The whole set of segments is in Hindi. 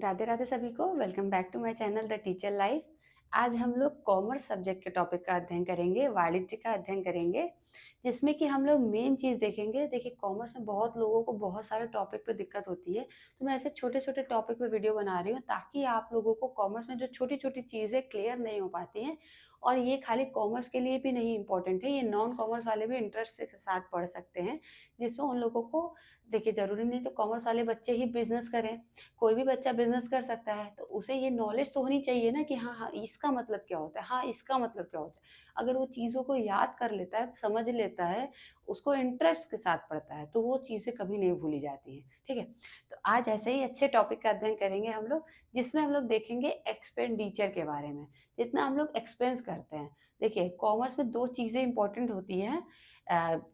राधे राधे सभी को। Welcome back to my channel the teacher life. आज हम लोग कॉमर्स सब्जेक्ट के टॉपिक का अध्ययन करेंगे, वाणिज्य का अध्ययन करेंगे, जिसमें कि हम लोग मेन चीज़ देखेंगे। देखिए, कॉमर्स में बहुत लोगों को बहुत सारे टॉपिक पे दिक्कत होती है, तो मैं ऐसे छोटे छोटे टॉपिक पे वीडियो बना रही हूँ ताकि आप लोगों को कॉमर्स में जो छोटी छोटी चीज़ें क्लियर नहीं हो पाती हैं, और ये खाली कॉमर्स के लिए भी नहीं इम्पोर्टेंट है, ये नॉन कॉमर्स वाले भी इंटरेस्ट के साथ पढ़ सकते हैं। जिसमें उन लोगों को, देखिए, ज़रूरी नहीं तो कॉमर्स वाले बच्चे ही बिजनेस करें, कोई भी बच्चा बिजनेस कर सकता है, तो उसे ये नॉलेज तो होनी चाहिए ना कि हाँ हाँ इसका मतलब क्या होता है, हाँ इसका मतलब क्या होता है। अगर वो चीज़ों को याद कर लेता है, समझ लेता है, उसको इंटरेस्ट के साथ पढ़ता है, तो वो चीज़ें कभी नहीं भूली जाती हैं। ठीक है, तो आज ऐसे ही अच्छे टॉपिक का अध्ययन करेंगे हम लोग, जिसमें हम लोग देखेंगे एक्सपेंडिचर के बारे में, जितना हम लोग एक्सपेंस करते हैं। देखिए, कॉमर्स में दो चीज़ें इंपॉर्टेंट होती हैं।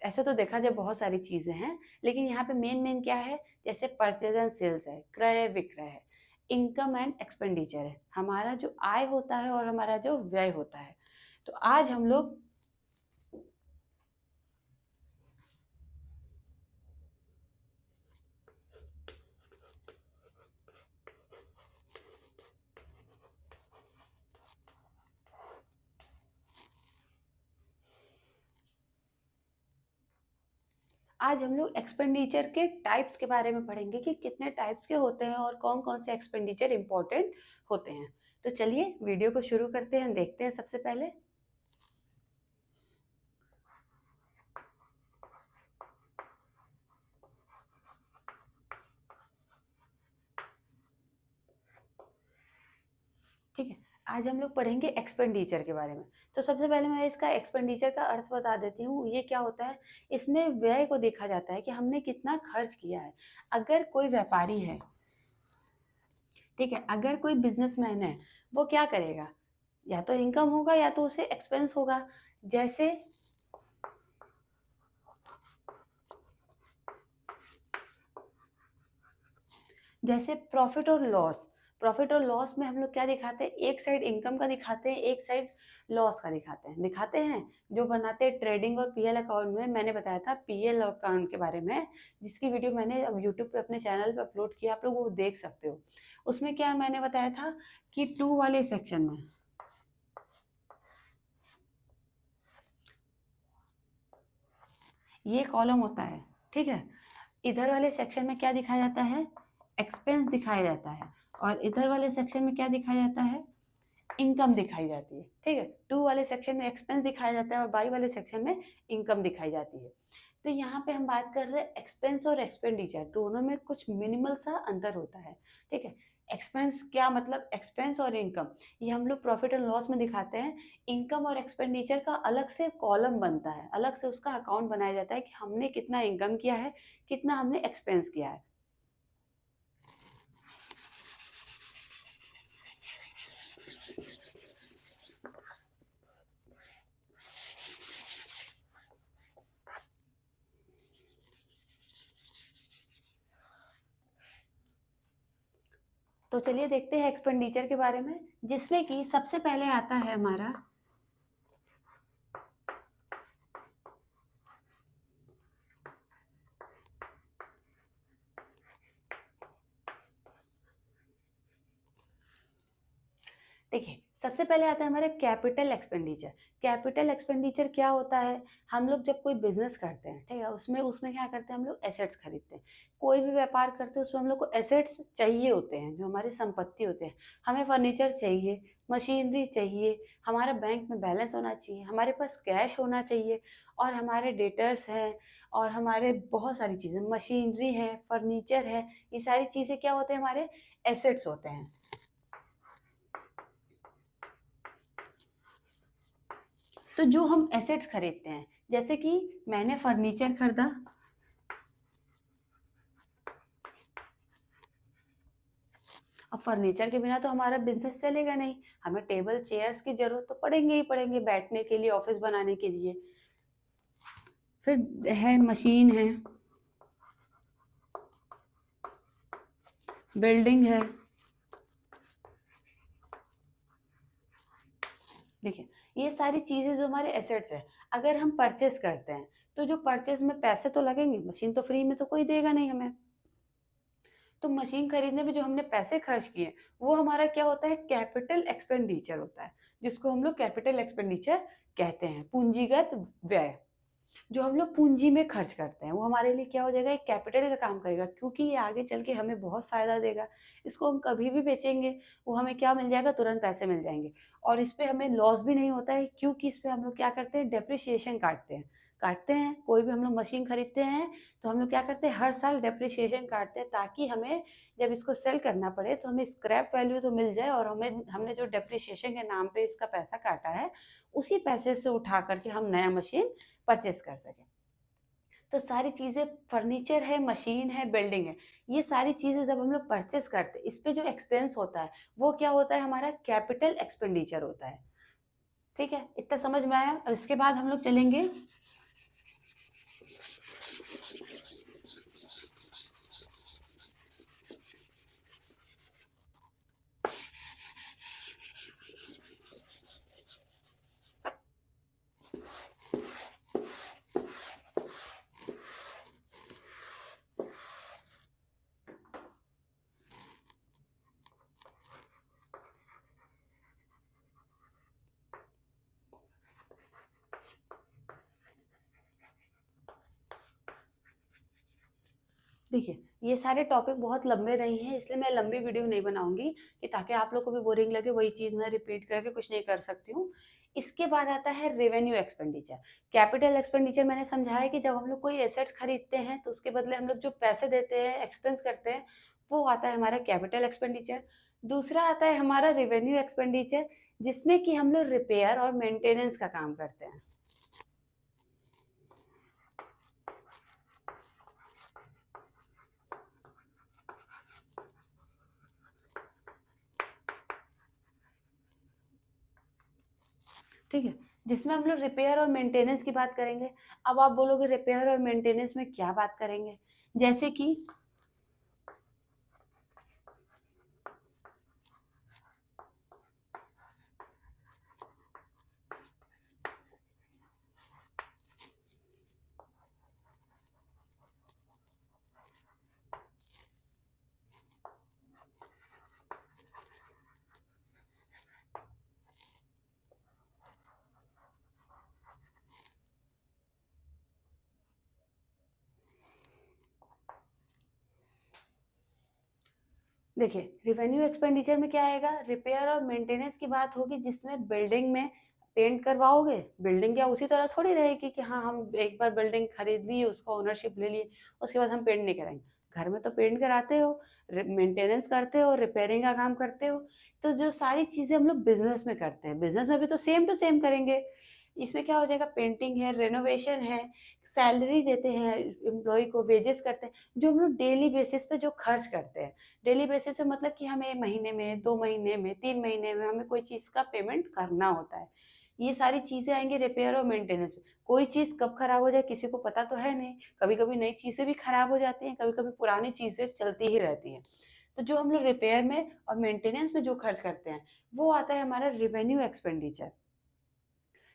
ऐसे तो देखा जाए बहुत सारी चीज़ें हैं, लेकिन यहाँ पे मेन मेन क्या है, जैसे परचेज एंड सेल्स है, क्रय विक्रय है, इनकम एंड एक्सपेंडिचर है, हमारा जो आय होता है और हमारा जो व्यय होता है। तो आज हम लोग एक्सपेंडिचर के टाइप्स के बारे में पढ़ेंगे कि कितने टाइप्स के होते हैं और कौन कौन से एक्सपेंडिचर इंपॉर्टेंट होते हैं। तो चलिए वीडियो को शुरू करते हैं, देखते हैं सबसे पहले। ठीक है, आज हम लोग पढ़ेंगे एक्सपेंडिचर के बारे में। तो सबसे पहले मैं इसका एक्सपेंडिचर का अर्थ बता देती हूँ। ये क्या होता है, इसमें व्यय को देखा जाता है कि हमने कितना खर्च किया है। अगर कोई व्यापारी है, ठीक है, अगर कोई बिजनेसमैन है, वो क्या करेगा, या तो इनकम होगा या तो उसे एक्सपेंस होगा। जैसे जैसे प्रॉफिट और लॉस में हम लोग क्या दिखाते हैं, एक साइड इनकम का दिखाते हैं, एक साइड लॉस का दिखाते हैं। जो बनाते हैं ट्रेडिंग और पीएल अकाउंट में, मैंने बताया था पीएल अकाउंट के बारे में, जिसकी वीडियो मैंने अब यूट्यूब पे अपने चैनल पे अपलोड किया, आप लोग वो देख सकते हो। उसमें क्या मैंने बताया था कि टू वाले सेक्शन में ये कॉलम होता है। ठीक है, इधर वाले सेक्शन में क्या दिखाया जाता है, एक्सपेंस दिखाया जाता है, और इधर वाले सेक्शन में क्या दिखाया जाता है, इनकम दिखाई जाती है। ठीक है, टू वाले सेक्शन में एक्सपेंस दिखाया जाता है और बाई वाले सेक्शन में इनकम दिखाई जाती है। तो यहाँ पे हम बात कर रहे हैं एक्सपेंस और एक्सपेंडिचर, दोनों में कुछ मिनिमल सा अंतर होता है। ठीक है, एक्सपेंस क्या मतलब, एक्सपेंस और इनकम ये हम लोग प्रॉफिट एंड लॉस में दिखाते हैं। इनकम और एक्सपेंडिचर का अलग से कॉलम बनता है, अलग से उसका अकाउंट बनाया जाता है कि हमने कितना इनकम किया है, कितना हमने एक्सपेंस किया है। तो चलिए देखते हैं एक्सपेंडिचर के बारे में, जिसमें कि सबसे पहले आता है हमारा देखिए, सबसे पहले आता है हमारा कैपिटल एक्सपेंडिचर। कैपिटल एक्सपेंडिचर क्या होता है, हम लोग जब कोई बिजनेस करते हैं, ठीक है, उसमें उसमें क्या करते हैं, हम लोग एसेट्स खरीदते हैं। कोई भी व्यापार करते हैं उसमें हम लोग को एसेट्स चाहिए होते हैं, जो हमारी संपत्ति होते हैं। हमें फर्नीचर चाहिए, मशीनरी चाहिए, हमारा बैंक में बैलेंस होना चाहिए, हमारे पास कैश होना चाहिए, और हमारे डेटर्स हैं, और हमारे बहुत सारी चीज़ें, मशीनरी है, फर्नीचर है, ये सारी चीज़ें क्या होते हैं, हमारे एसेट्स होते हैं। तो जो हम एसेट्स खरीदते हैं, जैसे कि मैंने फर्नीचर खरीदा, अब फर्नीचर के बिना तो हमारा बिजनेस चलेगा नहीं, हमें टेबल चेयर्स की जरूरत तो पड़ेंगे ही पड़ेंगे बैठने के लिए, ऑफिस बनाने के लिए। फिर है मशीन है, बिल्डिंग है। देखिए, ये सारी चीज़ें जो हमारे एसेट्स है, अगर हम परचेस करते हैं, तो जो परचेस में पैसे तो लगेंगे, मशीन तो फ्री में तो कोई देगा नहीं हमें। तो मशीन खरीदने में जो हमने पैसे खर्च किए, वो हमारा क्या होता है, कैपिटल एक्सपेंडिचर होता है, जिसको हम लोग कैपिटल एक्सपेंडिचर कहते हैं, पूंजीगत व्यय। जो हम लोग पूंजी में खर्च करते हैं वो हमारे लिए क्या हो जाएगा, एक कैपिटल का काम करेगा, क्योंकि ये आगे चल के हमें बहुत फ़ायदा देगा। इसको हम कभी भी बेचेंगे, वो हमें क्या मिल जाएगा, तुरंत पैसे मिल जाएंगे। और इस पे हमें लॉस भी नहीं होता है, क्योंकि इस पे हम लोग क्या करते हैं, डेप्रिसिएशन काटते हैं। कोई भी हम लोग मशीन खरीदते हैं तो हम लोग क्या करते हैं, हर साल डेप्रिसिएशन काटते हैं, ताकि हमें जब इसको सेल करना पड़े तो हमें स्क्रैप वैल्यू तो मिल जाए, और हमें हमने जो डेप्रिसिएशन के नाम पे इसका पैसा काटा है, उसी पैसे से उठा करके हम नया मशीन परचेस कर सकें। तो सारी चीज़ें, फर्नीचर है, मशीन है, बिल्डिंग है, ये सारी चीज़ें जब हम लोग परचेस करते हैं, इस पे जो एक्सपेंस होता है वो क्या होता है, हमारा कैपिटल एक्सपेंडिचर होता है। ठीक है, इतना समझ में आया। और इसके बाद हम लोग चलेंगे, देखिए, ये सारे टॉपिक बहुत लंबे नहीं हैं, इसलिए मैं लंबी वीडियो नहीं बनाऊँगी, कि ताकि आप लोग को भी बोरिंग लगे, वही चीज़ मैं रिपीट करके कुछ नहीं कर सकती हूँ। इसके बाद आता है रेवेन्यू एक्सपेंडिचर। कैपिटल एक्सपेंडिचर मैंने समझाया है कि जब हम लोग कोई एसेट्स खरीदते हैं, तो उसके बदले हम लोग जो पैसे देते हैं, एक्सपेंस करते हैं, वो आता है हमारा कैपिटल एक्सपेंडिचर। दूसरा आता है हमारा रेवेन्यू एक्सपेंडिचर, जिसमें कि हम लोग रिपेयर और मेंटेनेंस का काम करते हैं। ठीक है, जिसमें हम लोग रिपेयर और मेंटेनेंस की बात करेंगे। अब आप बोलोगे रिपेयर और मेंटेनेंस में क्या बात करेंगे? जैसे कि देखिए, रेवेन्यू एक्सपेंडिचर में क्या आएगा, रिपेयर और मेंटेनेंस की बात होगी, जिसमें बिल्डिंग में पेंट करवाओगे, बिल्डिंग क्या उसी तरह थोड़ी रहेगी कि हाँ, हम एक बार बिल्डिंग खरीद ली, उसका ओनरशिप ले लिए, उसके बाद हम पेंट नहीं कराएंगे। घर में तो पेंट कराते हो, मेंटेनेंस करते हो, रिपेयरिंग का काम करते हो। तो जो सारी चीज़ें हम लोग बिजनेस में करते हैं, बिजनेस में भी तो सेम टू सेम करेंगे। इसमें क्या हो जाएगा, पेंटिंग है, रेनोवेशन है, सैलरी देते हैं एम्प्लॉय को, वेजेस करते हैं, जो हम लोग डेली बेसिस पे जो खर्च करते हैं। डेली बेसिस पे मतलब कि हमें महीने में, 2 महीने में, 3 महीने में हमें कोई चीज़ का पेमेंट करना होता है। ये सारी चीज़ें आएँगी रिपेयर और मेंटेनेंस में। कोई चीज़ कब खराब हो जाए किसी को पता तो है नहीं। कभी-कभी नई चीज़ें भी खराब हो जाती हैं, कभी-कभी पुरानी चीज़ें चलती ही रहती हैं। तो जो हम लोग रिपेयर में और मेंटेनेंस में जो खर्च करते हैं, वो आता है हमारा रेवेन्यू एक्सपेंडिचर।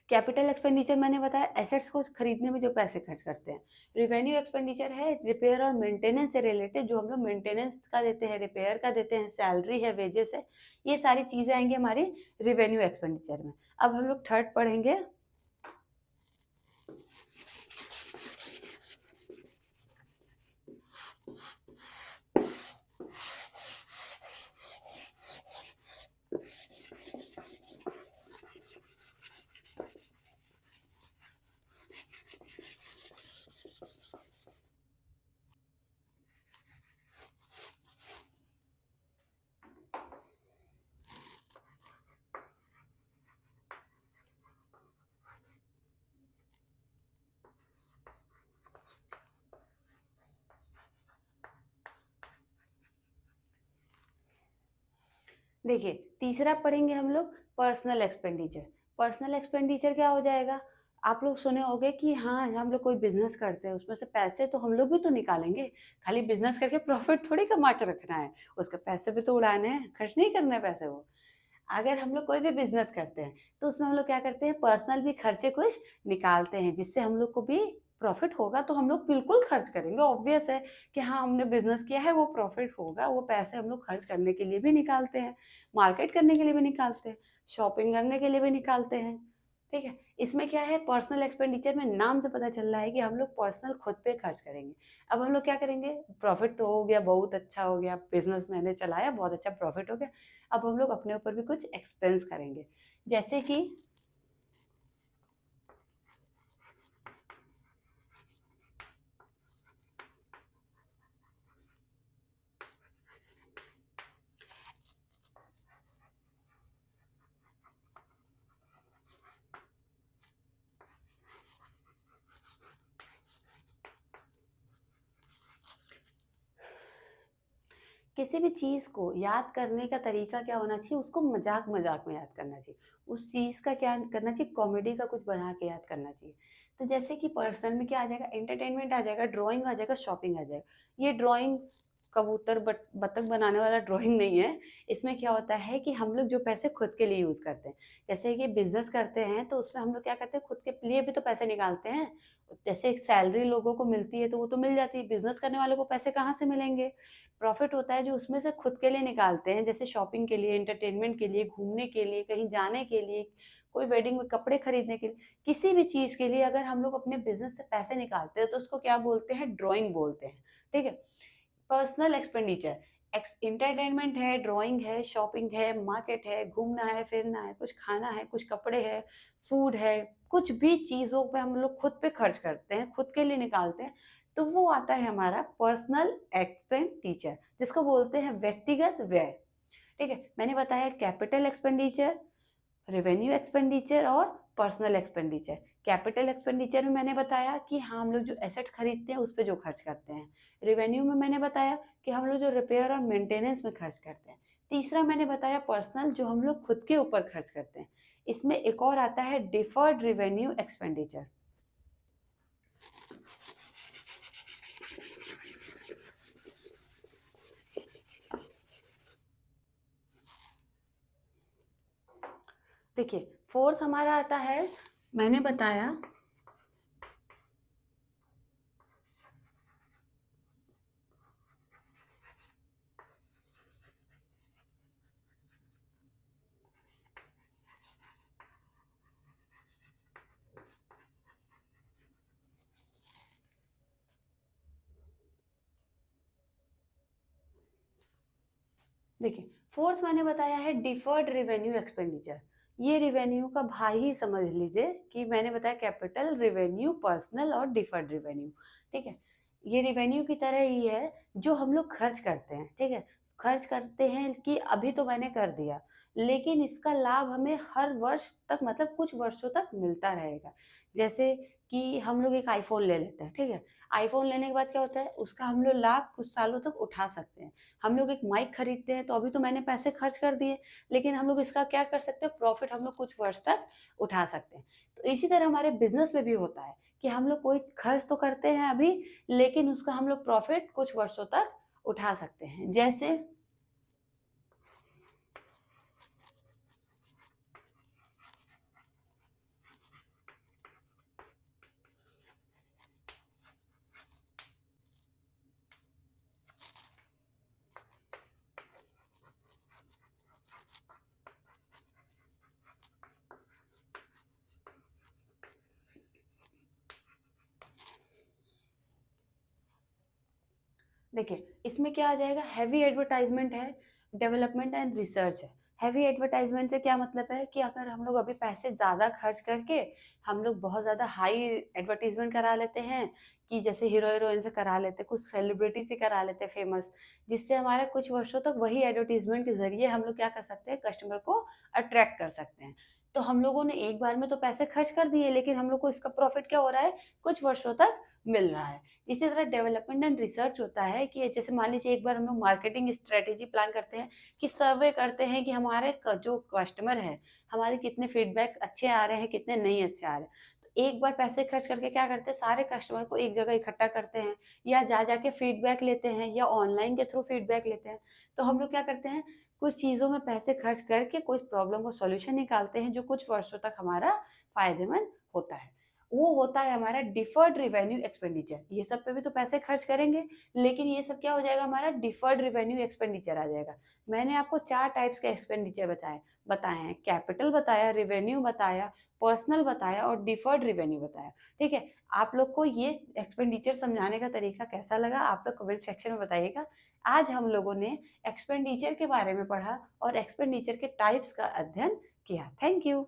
कैपिटल एक्सपेंडिचर मैंने बताया, एसेट्स को खरीदने में जो पैसे खर्च करते हैं। रेवेन्यू एक्सपेंडिचर है रिपेयर और मेंटेनेंस से रिलेटेड, जो हम लोग मेंटेनेंस का देते हैं, रिपेयर का देते हैं, सैलरी है, वेजेस है, ये सारी चीज़ें आएंगी हमारी रेवेन्यू एक्सपेंडिचर में। अब हम लोग थर्ड पढ़ेंगे। देखिए, तीसरा पढ़ेंगे हम लोग पर्सनल एक्सपेंडिचर। पर्सनल एक्सपेंडिचर क्या हो जाएगा, आप लोग सुने होंगे कि हाँ, हम लोग कोई बिजनेस करते हैं, उसमें से पैसे तो हम लोग भी तो निकालेंगे। खाली बिजनेस करके प्रॉफिट थोड़ी कमा के रखना है, उसके पैसे भी तो उड़ाने हैं, खर्च नहीं करने हैं पैसे वो। अगर हम लोग कोई भी बिजनेस करते हैं, तो उसमें हम लोग क्या करते हैं, पर्सनल भी खर्चे कुछ निकालते हैं, जिससे हम लोग को भी प्रॉफिट होगा तो हम लोग बिल्कुल खर्च करेंगे, ऑब्वियस है कि हाँ हमने बिजनेस किया है वो प्रॉफिट होगा, वो पैसे हम लोग खर्च करने के लिए भी निकालते हैं, मार्केट करने के लिए भी निकालते हैं, शॉपिंग करने के लिए भी निकालते हैं। ठीक है, इसमें क्या है, पर्सनल एक्सपेंडिचर में नाम से पता चल रहा है कि हम लोग पर्सनल खुद पे खर्च करेंगे। अब हम लोग क्या करेंगे, प्रॉफिट तो हो गया, बहुत अच्छा हो गया, बिजनेस मैंने चलाया, बहुत अच्छा प्रॉफिट हो गया, अब हम लोग अपने ऊपर भी कुछ एक्सपेंस करेंगे, जैसे कि किसी भी चीज़ को याद करने का तरीका क्या होना चाहिए, उसको मजाक मजाक में याद करना चाहिए, उस चीज़ का क्या करना चाहिए, कॉमेडी का कुछ बना के याद करना चाहिए। तो जैसे कि पर्सनल में क्या आ जाएगा, एंटरटेनमेंट आ जाएगा, ड्राइंग आ जाएगा, शॉपिंग आ जाएगा। ये ड्राइंग कबूतर बतख बनाने वाला ड्राइंग नहीं है। इसमें क्या होता है कि हम लोग जो पैसे खुद के लिए यूज़ करते हैं, जैसे कि बिजनेस करते हैं तो उसमें हम लोग क्या करते हैं, खुद के लिए भी तो पैसे निकालते हैं। जैसे एक सैलरी लोगों को मिलती है तो वो तो मिल जाती है, बिजनेस करने वालों को पैसे कहाँ से मिलेंगे, प्रॉफिट होता है जो उसमें से खुद के लिए निकालते हैं, जैसे शॉपिंग के लिए, एंटरटेनमेंट के लिए, घूमने के लिए, कहीं जाने के लिए, कोई वेडिंग में कपड़े खरीदने के लिए, किसी भी चीज़ के लिए अगर हम लोग अपने बिजनेस से पैसे निकालते हैं तो उसको क्या बोलते हैं, ड्राइंग बोलते हैं। ठीक है, पर्सनल एक्सपेंडिचर, एंटरटेनमेंट है, ड्राइंग है, शॉपिंग है, मार्केट है, घूमना है, फिरना है, कुछ खाना है, कुछ कपड़े है, फूड है, कुछ भी चीज़ों पे हम लोग खुद पे खर्च करते हैं, खुद के लिए निकालते हैं, तो वो आता है हमारा पर्सनल एक्सपेंडिचर, जिसको बोलते हैं व्यक्तिगत व्यय। ठीक है, मैंने बताया कैपिटल एक्सपेंडिचर, रेवेन्यू एक्सपेंडिचर और पर्सनल एक्सपेंडिचर। कैपिटल एक्सपेंडिचर में मैंने बताया कि हाँ हम लोग जो एसेट्स खरीदते हैं उस पे जो खर्च करते हैं। रेवेन्यू में मैंने बताया कि हम लोग जो रिपेयर और मेंटेनेंस में खर्च करते हैं। तीसरा मैंने बताया पर्सनल, जो हम लोग खुद के ऊपर खर्च करते हैं। इसमें एक और आता है डिफर्ड रेवेन्यू एक्सपेंडिचर। देखिए, फोर्थ हमारा आता है, मैंने बताया देखिए, फोर्थ मैंने बताया है डिफर्ड रेवेन्यू एक्सपेंडिचर। ये रेवेन्यू का भाई ही समझ लीजिए कि मैंने बताया कैपिटल, रेवेन्यू, पर्सनल और डिफर्ड रेवेन्यू। ठीक है, ये रेवेन्यू की तरह ही है जो हम लोग खर्च करते हैं। ठीक है, खर्च करते हैं कि अभी तो मैंने कर दिया, लेकिन इसका लाभ हमें हर वर्ष तक, मतलब कुछ वर्षों तक मिलता रहेगा। जैसे कि हम लोग एक आईफोन ले लेते हैं। ठीक है, आईफोन लेने के बाद क्या होता है, उसका हम लोग लाभ कुछ सालों तक उठा सकते हैं। हम लोग एक माइक खरीदते हैं तो अभी तो मैंने पैसे खर्च कर दिए, लेकिन हम लोग इसका क्या कर सकते हैं, प्रॉफिट हम लोग कुछ वर्ष तक उठा सकते हैं। तो इसी तरह हमारे बिजनेस में भी होता है कि हम लोग कोई खर्च तो करते हैं अभी, लेकिन उसका हम लोग प्रॉफिट कुछ वर्षों तक उठा सकते हैं। जैसे देखिए, इसमें क्या आ जाएगा, हैवी एडवर्टाइजमेंट है, डेवलपमेंट एंड रिसर्च है। हैवी एडवर्टाइजमेंट से क्या मतलब है कि अगर हम लोग अभी पैसे ज़्यादा खर्च करके हम लोग बहुत ज़्यादा हाई एडवर्टीजमेंट करा लेते हैं, कि जैसे हीरो हीरोइन से करा लेते हैं, कुछ सेलिब्रिटी से करा लेते हैं फेमस, जिससे हमारे कुछ वर्षों तक वही एडवर्टीजमेंट के ज़रिए हम लोग क्या कर सकते हैं, कस्टमर को अट्रैक्ट कर सकते हैं। तो हम लोगों ने एक बार में तो पैसे खर्च कर दिए, लेकिन हम लोग को इसका प्रॉफिट क्या हो रहा है, कुछ वर्षों तक मिल रहा है। इसी तरह डेवलपमेंट एंड रिसर्च होता है कि जैसे मान लीजिए एक बार हम लोग मार्केटिंग स्ट्रेटेजी प्लान करते हैं, कि सर्वे करते हैं कि हमारे जो कस्टमर है, हमारे कितने फीडबैक अच्छे आ रहे हैं, कितने नहीं अच्छे आ रहे हैं। तो एक बार पैसे खर्च करके क्या करते हैं, सारे कस्टमर को एक जगह इकट्ठा करते हैं, या जा जाके फीडबैक लेते हैं, या ऑनलाइन के थ्रू फीडबैक लेते हैं। तो हम लोग क्या करते हैं, कुछ चीज़ों में पैसे खर्च करके कुछ प्रॉब्लम को सॉल्यूशन निकालते हैं, जो कुछ वर्षों तक हमारा फायदेमंद होता है। वो होता है हमारा डिफर्ड रिवेन्यू एक्सपेंडिचर। ये सब पे भी तो पैसे खर्च करेंगे, लेकिन ये सब क्या हो जाएगा, हमारा डिफर्ड रिवेन्यू एक्सपेंडिचर आ जाएगा। मैंने आपको 4 टाइप्स के एक्सपेंडिचर बताए हैं, कैपिटल बताया, रिवेन्यू बताया, पर्सनल बताया और डिफर्ड रिवेन्यू बताया। ठीक है, आप लोग को ये एक्सपेंडिचर समझाने का तरीका कैसा लगा, आप लोग कमेंट सेक्शन में बताइएगा। आज हम लोगों ने एक्सपेंडिचर के बारे में पढ़ा और एक्सपेंडिचर के टाइप्स का अध्ययन किया। Thank you.